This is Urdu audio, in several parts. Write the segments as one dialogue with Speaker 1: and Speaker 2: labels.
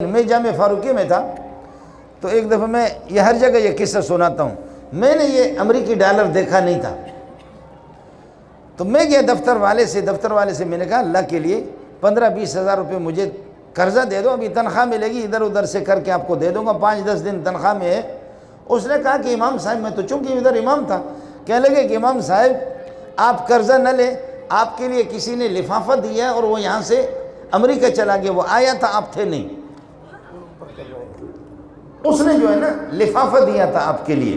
Speaker 1: میں جامع فاروقیہ میں تھا تو ایک دفعہ میں یہ ہر جگہ یہ قصہ سناتا ہوں، میں نے یہ امریکی ڈالر دیکھا نہیں تھا، تو میں گیا دفتر والے سے میں نے کہا اللہ کے لیے 15-20 ہزار روپے مجھے قرضہ دے دو، ابھی تنخواہ ملے گی ادھر ادھر سے کر کے آپ کو دے دوں گا، 5-10 دن تنخواہ میں ہے۔ اس نے کہا کہ امام صاحب، میں تو چونکہ ادھر امام تھا، کہنے لگے کہ امام صاحب آپ قرضہ نہ لیں، آپ کے لیے کسی نے لفافہ دیا اور وہ یہاں سے امریکہ چلا گیا، وہ آیا تھا آپ تھے نہیں، اس نے جو ہے نا لفافہ دیا تھا آپ کے لیے،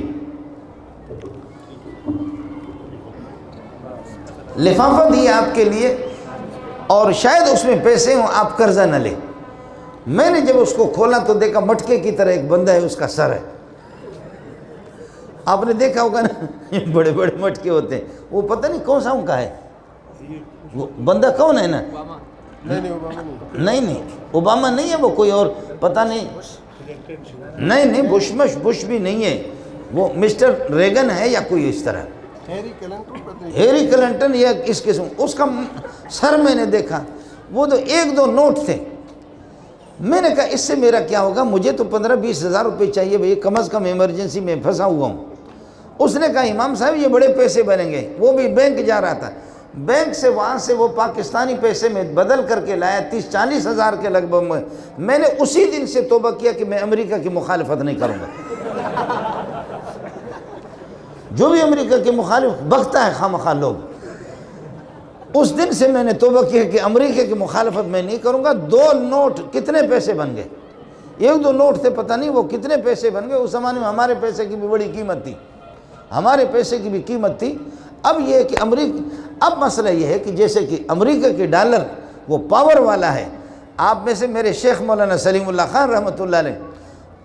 Speaker 1: لفافہ دیا آپ کے لیے، اور شاید اس میں پیسے ہوں، آپ قرضہ نہ لیں۔ میں نے جب اس کو کھولا تو دیکھا مٹکے کی طرح ایک بندہ ہے، اس کا سر ہے، آپ نے دیکھا ہوگا نا بڑے بڑے مٹکے ہوتے ہیں، وہ پتہ نہیں کون سا ان کا ہے، وہ بندہ کون ہے نا، نہیں اوباما نہیں ہے، وہ کوئی اور پتہ نہیں بش بھی نہیں ہے، وہ مسٹر ریگن ہے یا کوئی اس طرح، ہیری کلنٹن یا اس قسم، اس کا سر میں نے دیکھا، وہ تو 1-2 نوٹ تھے۔ میں نے کہا اس سے میرا کیا ہوگا، مجھے تو 15-20 ہزار روپے چاہیے بھئی، کم از کم ایمرجنسی میں پھنسا ہوا ہوں۔ اس نے کہا امام صاحب یہ بڑے پیسے بنیں گے، وہ بھی بینک جا رہا تھا، بینک سے وہاں سے وہ پاکستانی پیسے میں بدل کر کے لایا 30-40 ہزار کے لگ بھگ میں نے اسی دن سے توبہ کیا کہ میں امریکہ کی مخالفت نہیں کروں گا۔ جو بھی امریکہ کے مخالف بکتا ہے خواہ مخواہ لوگ، اس دن سے میں نے توبہ کیا کہ امریکہ کی مخالفت میں نہیں کروں گا۔ 2 نوٹ کتنے پیسے بن گئے، 1-2 نوٹ تھے، پتہ نہیں وہ کتنے پیسے بن گئے۔ اس زمانے میں ہمارے پیسے کی بھی بڑی قیمت تھی، ہمارے پیسے کی بھی قیمت تھی۔ اب یہ ہے کہ اب مسئلہ یہ ہے کہ جیسے کہ امریکہ کی ڈالر وہ پاور والا ہے۔ آپ میں سے میرے شیخ مولانا سلیم اللہ خان رحمۃ اللہ علیہ،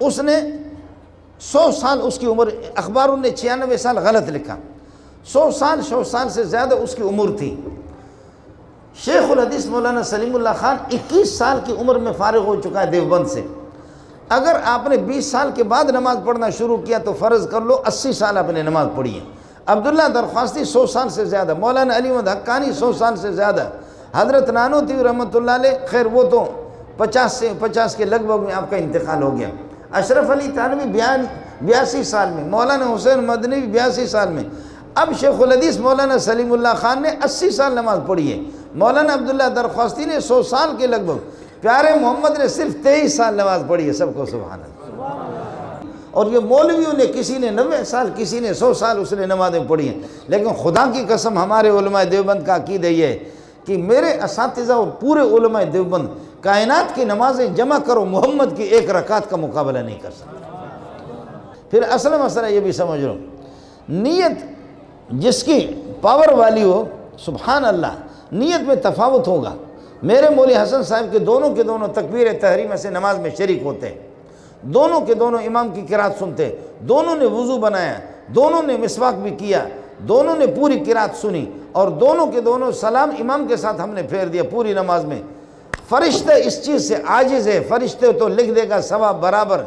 Speaker 1: اس نے 100 سال اس کی عمر، اخباروں نے 96 سال غلط لکھا، 100 سال سے زیادہ اس کی عمر تھی۔ شیخ الحدیث مولانا سلیم اللہ خان 21 سال کی عمر میں فارغ ہو چکا ہے دیوبند سے۔ اگر آپ نے 20 سال کے بعد نماز پڑھنا شروع کیا تو فرض کر لو 80 سال آپ نے نماز پڑھی ہے۔ عبداللہ درخواستی 100 سال سے زیادہ، مولانا علی محمد حقانی 100 سال سے زیادہ، حضرت نانوتوی رحمۃ اللہ علیہ، خیر وہ تو 50 کے لگ بھگ میں آپ کا انتقال ہو گیا۔ اشرف علی تھانوی 82 سال میں، مولانا حسین مدنی 82 سال میں، اب شیخ الحدیث مولانا سلیم اللہ خان نے 80 سال نماز پڑھی ہے، مولانا عبداللہ درخواستی نے 100 سال کے لگ بھگ، پیارے محمد نے صرف 23 سال نماز پڑھی ہے، سب کو سبحان اللہ۔ اور یہ مولویوں نے، کسی نے 90 سال، کسی نے 100 سال اس نے نمازیں پڑھی ہیں، لیکن خدا کی قسم ہمارے علماء دیوبند کا عقیدہ یہ ہے کہ میرے اساتذہ اور پورے علماء دیوبند کائنات کی نمازیں جمع کرو، محمد کی 1 رکعت کا مقابلہ نہیں کر سکتے۔ پھر اصل مسئلہ یہ بھی سمجھ لو، نیت جس کی پاور والی ہو، سبحان اللہ، نیت میں تفاوت ہوگا۔ میرے مولی حسن صاحب کے دونوں تکبیر تحریمہ سے نماز میں شریک ہوتے ہیں، دونوں کے دونوں امام کی قرات سنتے، دونوں نے وضو بنایا، دونوں نے مسواک بھی کیا، دونوں نے پوری قرات سنی، اور دونوں کے دونوں سلام امام کے ساتھ ہم نے پھیر دیا پوری نماز میں۔ فرشتہ اس چیز سے عاجز ہے، فرشتے تو لکھ دے گا ثواب برابر،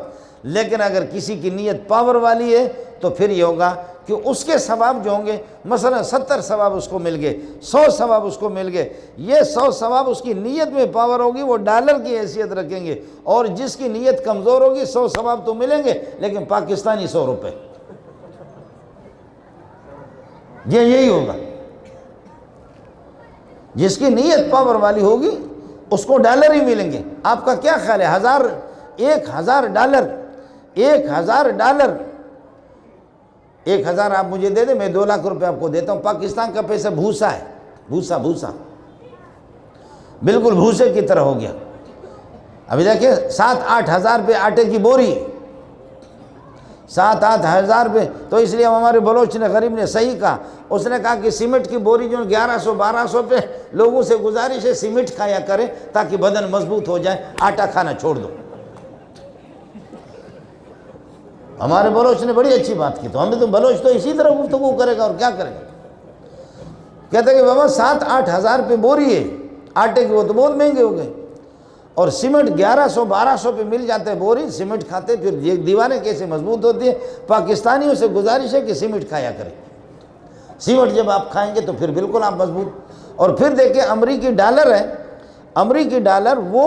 Speaker 1: لیکن اگر کسی کی نیت پاور والی ہے تو پھر یہ ہوگا کہ اس کے ثواب جو ہوں گے، مثلا 70 ثواب اس کو مل گئے، 100 ثواب اس کو مل گئے، یہ 100 ثواب اس کی نیت میں پاور ہوگی، وہ ڈالر کی حیثیت رکھیں گے، اور جس کی نیت کمزور ہوگی 100 ثواب تو ملیں گے لیکن پاکستانی 100 روپے، یہی ہوگا۔ جس کی نیت پاور والی ہوگی اس کو ڈالر ہی ملیں گے۔ آپ کا کیا خیال ہے، 1000 ڈالر، 1000 آپ مجھے دے دیں، میں 2 لاکھ روپے آپ کو دیتا ہوں۔ پاکستان کا پیسہ بھوسا ہے، بھوسا بالکل بھوسے کی طرح ہو گیا۔ ابھی دیکھیں 7-8 ہزار روپے آٹے کی بوری، 7-8 ہزار روپے، تو اس لیے ہمارے بلوچ نے، غریب نے صحیح کہا، اس نے کہا کہ سیمنٹ کی بوری جو 1100-1200 پہ، لوگوں سے گزارش ہے سیمنٹ کھایا کرے تاکہ بدن مضبوط ہو جائے، آٹا کھانا چھوڑ دو۔ ہمارے بلوچ نے بڑی اچھی بات کی، تو ہمیں تو بلوچ تو اسی طرح گفتگو کرے گا اور کیا کرے گا۔ کہتے کہ بابا 7-8 ہزار پہ بوری ہے آٹے کی، وہ تو بہت مہنگے ہو گئے، اور سیمنٹ 1100-1200 پہ مل جاتا ہے بوری، سیمنٹ کھاتے پھر یہ دیواریں کیسے مضبوط ہوتی ہیں۔ پاکستانیوں سے گزارش ہے کہ سیمنٹ کھایا کریں، سیمنٹ جب آپ کھائیں گے تو پھر بالکل آپ مضبوط۔ اور پھر دیکھیں امریکی ڈالر ہے، امریکی ڈالر وہ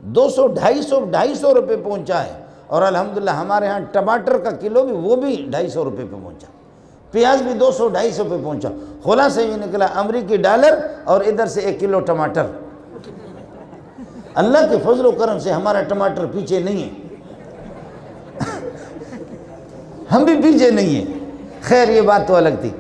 Speaker 1: 200 250 روپے پہنچا ہے، اور الحمدللہ ہمارے ہاں ٹماٹر کا کلو بھی وہ بھی 250 روپے پہ پہنچا، پیاز بھی 200 250 پہ پہنچا۔ خلاصہ یہ نکلا امریکی ڈالر اور ادھر سے 1 کلو ٹماٹر۔ اللہ کے فضل و کرم سے ہمارا ٹماٹر پیچھے نہیں ہے، ہم بھی پیچھے نہیں ہیں۔ خیر یہ بات تو الگ تھی۔